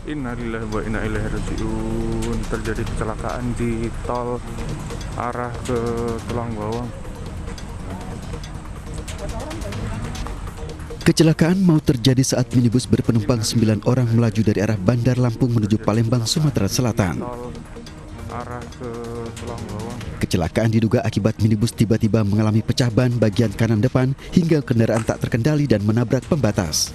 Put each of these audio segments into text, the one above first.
Innalillahi wa inna ilaihi rajiun. Terjadi kecelakaan di tol arah ke Tulang Bawang. Kecelakaan maut terjadi saat minibus berpenumpang 9 orang melaju dari arah Bandar Lampung menuju Palembang, Sumatera Selatan. Tol arah ke Tulang Bawang. Kecelakaan diduga akibat minibus tiba-tiba mengalami pecah ban bagian kanan depan hingga kendaraan tak terkendali dan menabrak pembatas.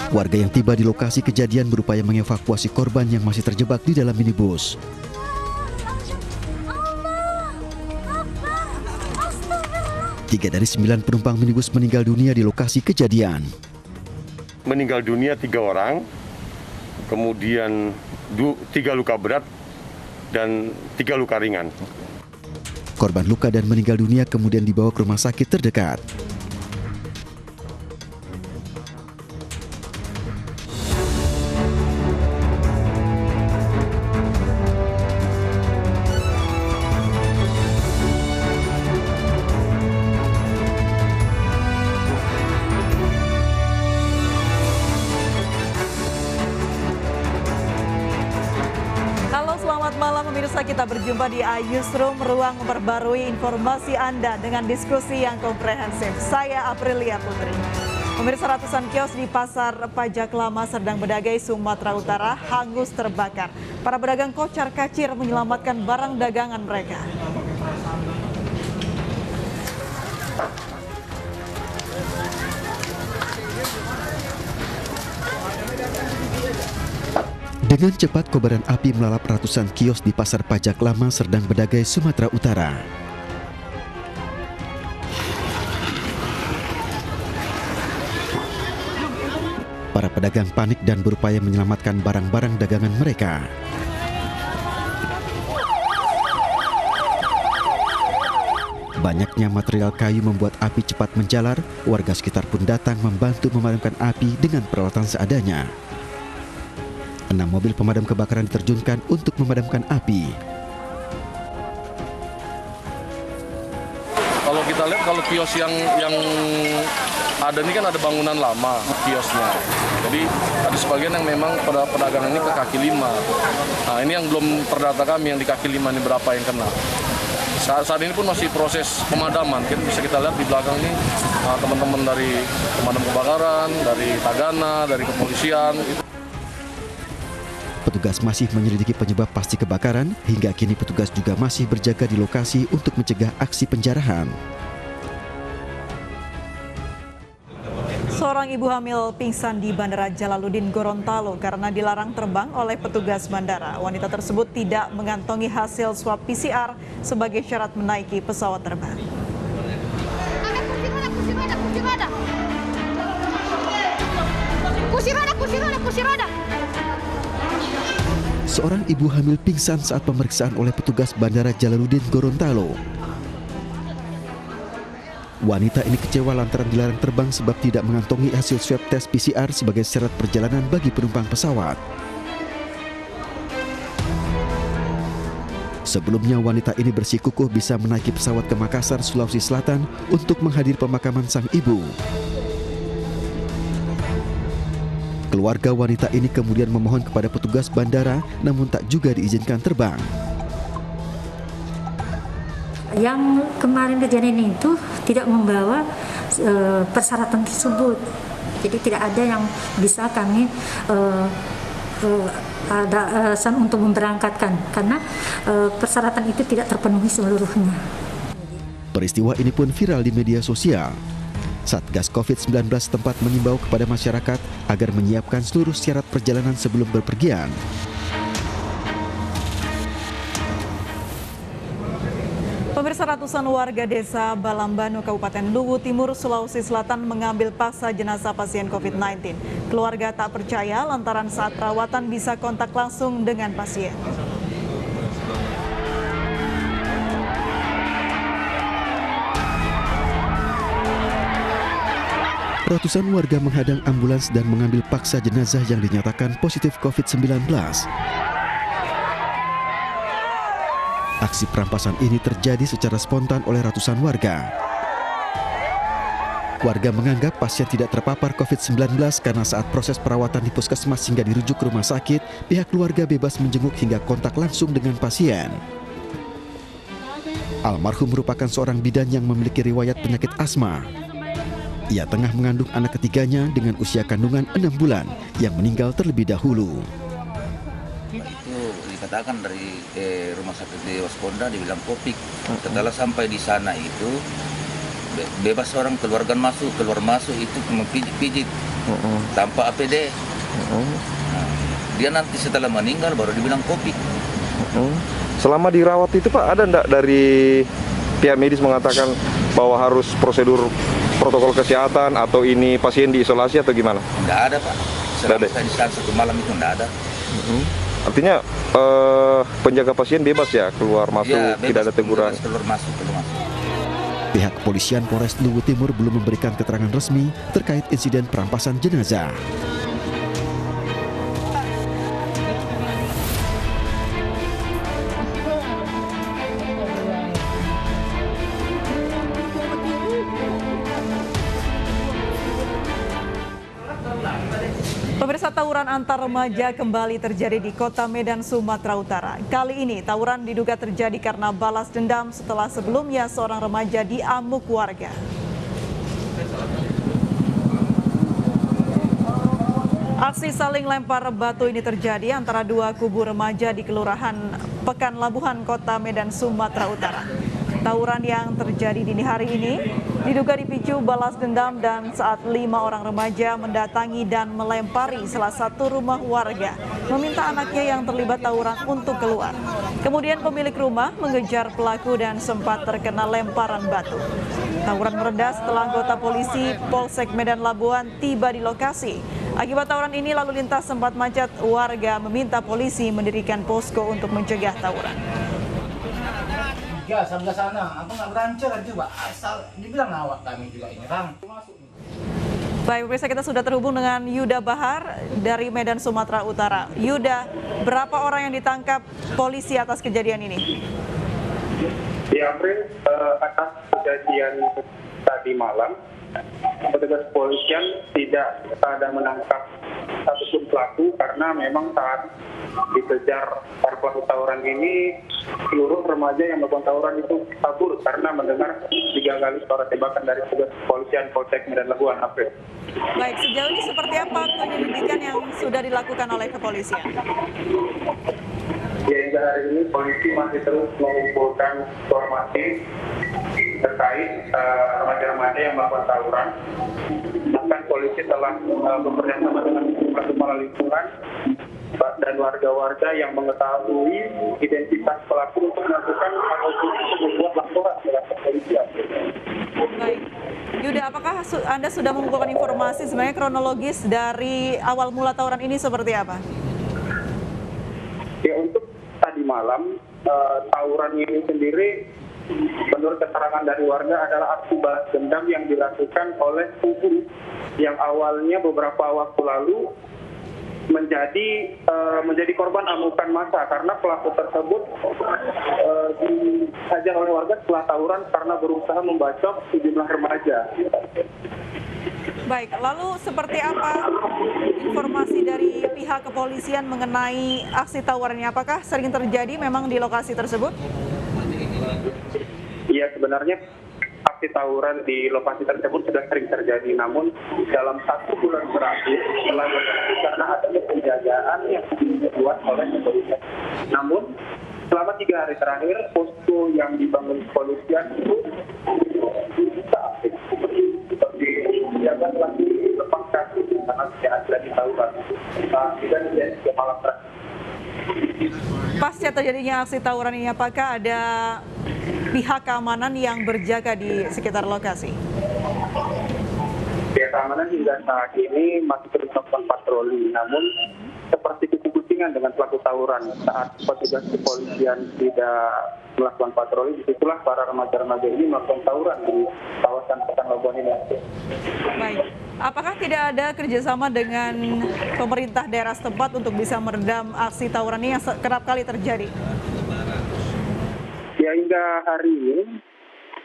Warga yang tiba di lokasi kejadian berupaya mengevakuasi korban yang masih terjebak di dalam minibus. Tiga dari 9 penumpang minibus meninggal dunia di lokasi kejadian. Meninggal dunia 3 orang, kemudian 3 luka berat dan 3 luka ringan. Korban luka dan meninggal dunia kemudian dibawa ke rumah sakit terdekat. Selamat malam pemirsa, kita berjumpa di iNewsroom, ruang memperbarui informasi Anda dengan diskusi yang komprehensif. Saya Aprilia Putri. Pemirsa, ratusan kios di Pasar Pajak Lama Serdang Bedagai, Sumatera Utara hangus terbakar. Para pedagang kocar-kacir menyelamatkan barang dagangan mereka. Dengan cepat kobaran api melalap ratusan kios di Pasar Pajak Lama Serdang Bedagai, Sumatera Utara. Para pedagang panik dan berupaya menyelamatkan barang-barang dagangan mereka. Banyaknya material kayu membuat api cepat menjalar. Warga sekitar pun datang membantu memadamkan api dengan peralatan seadanya. 6 mobil pemadam kebakaran diterjunkan untuk memadamkan api. Kalau kita lihat, kalau kios yang ada ini kan ada bangunan lama kiosnya. Jadi ada sebagian yang memang pedagang ini ke kaki lima. Nah, ini yang belum terdata kami yang di kaki lima ini berapa yang kena. Saat ini pun masih proses pemadaman. Bisa kita lihat di belakang ini teman-teman dari pemadam kebakaran, dari Tagana, dari kepolisian. Petugas masih menyelidiki penyebab pasti kebakaran. Hingga kini petugas juga masih berjaga di lokasi untuk mencegah aksi penjarahan. Seorang ibu hamil pingsan di Bandara Jalaluddin Gorontalo karena dilarang terbang oleh petugas bandara. Wanita tersebut tidak mengantongi hasil swab PCR sebagai syarat menaiki pesawat terbang. Kursi roda. Seorang ibu hamil pingsan saat pemeriksaan oleh petugas Bandara Jalaluddin Gorontalo. Wanita ini kecewa lantaran dilarang terbang sebab tidak mengantongi hasil swab tes PCR sebagai syarat perjalanan bagi penumpang pesawat. Sebelumnya wanita ini bersikukuh bisa menaiki pesawat ke Makassar, Sulawesi Selatan untuk menghadiri pemakaman sang ibu. Keluarga wanita ini kemudian memohon kepada petugas bandara, namun tak juga diizinkan terbang. Yang kemarin kejadian itu tidak membawa persyaratan tersebut, jadi tidak ada yang bisa kami ada alasan untuk memberangkatkan karena persyaratan itu tidak terpenuhi seluruhnya. Peristiwa ini pun viral di media sosial. Satgas COVID-19 setempat mengimbau kepada masyarakat agar menyiapkan seluruh syarat perjalanan sebelum berpergian. Pemirsa, ratusan warga desa Balambanu, Kabupaten Luwu Timur, Sulawesi Selatan mengambil paksa jenazah pasien COVID-19. Keluarga tak percaya lantaran saat perawatan bisa kontak langsung dengan pasien. Ratusan warga menghadang ambulans dan mengambil paksa jenazah yang dinyatakan positif COVID-19. Aksi perampasan ini terjadi secara spontan oleh ratusan warga. Warga menganggap pasien tidak terpapar COVID-19 karena saat proses perawatan di puskesmas hingga dirujuk ke rumah sakit, pihak keluarga bebas menjenguk hingga kontak langsung dengan pasien. Almarhum merupakan seorang bidan yang memiliki riwayat penyakit asma. Ia tengah mengandung anak ketiganya dengan usia kandungan 6 bulan yang meninggal terlebih dahulu. Itu dikatakan dari rumah sakit di Wasponda dibilang COVID. Setelah sampai di sana itu bebas orang keluar masuk itu mempijit-pijit tanpa APD. Nah, dia nanti setelah meninggal baru dibilang COVID. Selama dirawat itu Pak, ada enggak dari pihak medis mengatakan bahwa harus prosedur protokol kesehatan atau ini pasien diisolasi atau gimana? Enggak ada Pak. Selama saya di sana 1 malam itu enggak ada. Artinya penjaga pasien bebas ya keluar masuk, Ya, tidak ada teguran. Keluar masuk. Pihak kepolisian Polres Luwu Timur belum memberikan keterangan resmi terkait insiden perampasan jenazah. Pemirsa, tawuran antar remaja kembali terjadi di Kota Medan, Sumatera Utara. Kali ini tawuran diduga terjadi karena balas dendam setelah sebelumnya seorang remaja diamuk warga. Aksi saling lempar batu ini terjadi antara dua kubu remaja di Kelurahan Pekan Labuhan, Kota Medan, Sumatera Utara. Tawuran yang terjadi dini hari ini diduga dipicu balas dendam dan saat 5 orang remaja mendatangi dan melempari salah satu rumah warga, meminta anaknya yang terlibat tawuran untuk keluar. Kemudian pemilik rumah mengejar pelaku dan sempat terkena lemparan batu. Tawuran mereda setelah anggota polisi Polsek Medan Labuan tiba di lokasi. Akibat tawuran ini lalu lintas sempat macet, warga meminta polisi mendirikan posko untuk mencegah tawuran. Ya, sebelah sana. Apa nggak berancar juga? Asal dibilang awak kami juga ini, Bang. Baik, pemirsa, kita sudah terhubung dengan Yuda Bahar dari Medan, Sumatera Utara. Yuda, berapa orang yang ditangkap polisi atas kejadian ini? Di April, atas kejadian tadi malam, petugas kepolisian tidak ada menangkap satupun pelaku karena memang saat dikejar para pelaku tawuran ini, seluruh remaja yang melakukan tawuran itu kabur karena mendengar 3 kali suara tembakan dari petugas kepolisian Polsek Medan Labuan. April. Baik, sejauh ini seperti apa penyelidikan yang sudah dilakukan oleh kepolisian? Ya, hingga hari ini polisi masih terus mengumpulkan informasi terkait remaja-remaja yang melakukan tawuran. Bahkan polisi telah bekerjasama dengan kepala lingkungan dan warga-warga yang mengetahui identitas pelaku untuk melakukan ataupun membuat laporan terhadap kepolisian. Baik, Yuda, apakah Anda sudah mengumpulkan informasi sebenarnya kronologis dari awal mula tawuran ini seperti apa? Ya, untuk tadi malam tawuran ini sendiri menurut keterangan dari warga adalah aksi balas dendam yang dilakukan oleh kubu yang awalnya beberapa waktu lalu menjadi korban amukan massa karena pelaku tersebut dihajar oleh warga setelah tawuran karena berusaha membacok sejumlah remaja. Baik, lalu seperti apa informasi dari pihak kepolisian mengenai aksi tawurannya? Apakah sering terjadi memang di lokasi tersebut? Ya, sebenarnya aksi tawuran di lokasi tersebut sudah sering terjadi, namun dalam 1 bulan terakhir setelah karena adanya penjagaan yang dibuat oleh kepolisian. Namun selama 3 hari terakhir posko yang dibangun kepolisian itu tidak aktif. Seperti penjagaan telah dilepaskan karena tidak ada di tawuran. Dan tidak malam terakhir. Pasca terjadinya aksi tawuran ini, apakah ada pihak keamanan yang berjaga di sekitar lokasi? Pihak keamanan hingga saat ini masih terus melakukan patroli, namun seperti kucing-kucingan dengan pelaku tawuran. Saat petugas kepolisian tidak melakukan patroli, disitulah para remaja-remaja ini melakukan tawuran di kawasan Pekan Labuan ini. Baik, apakah tidak ada kerjasama dengan pemerintah daerah setempat untuk bisa meredam aksi tawuran ini yang kerap kali terjadi? Ya, hingga hari ini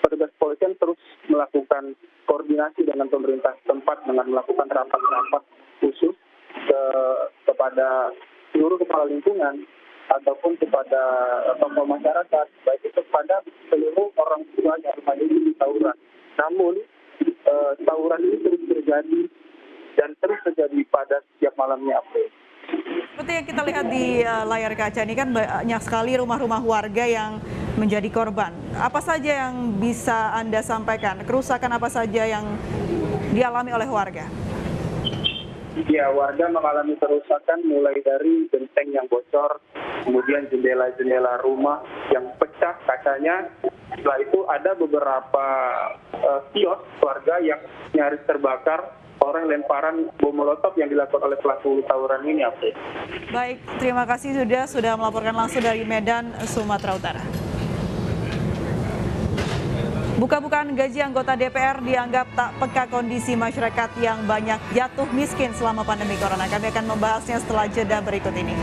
petugas kepolisian terus melakukan koordinasi dengan pemerintah setempat dengan melakukan rapat-rapat khusus kepada seluruh kepala lingkungan ataupun kepada tokoh masyarakat, baik itu kepada seluruh orang tua yang menghadiri tawuran. Namun tawuran ini terus terjadi dan terus terjadi pada setiap malamnya, April. Seperti yang kita lihat di layar kaca ini kan banyak sekali rumah-rumah warga yang menjadi korban. Apa saja yang bisa Anda sampaikan? Kerusakan apa saja yang dialami oleh warga? Ya, warga mengalami kerusakan mulai dari genteng yang bocor, kemudian jendela-jendela rumah yang pecah kacanya. Setelah itu ada beberapa kios warga yang nyaris terbakar oleh lemparan bom molotov yang dilakukan oleh pelaku tawuran ini. Baik, terima kasih sudah melaporkan langsung dari Medan, Sumatera Utara. Buka-bukaan gaji anggota DPR dianggap tak peka kondisi masyarakat yang banyak jatuh miskin selama pandemi corona. Kami akan membahasnya setelah jeda berikut ini.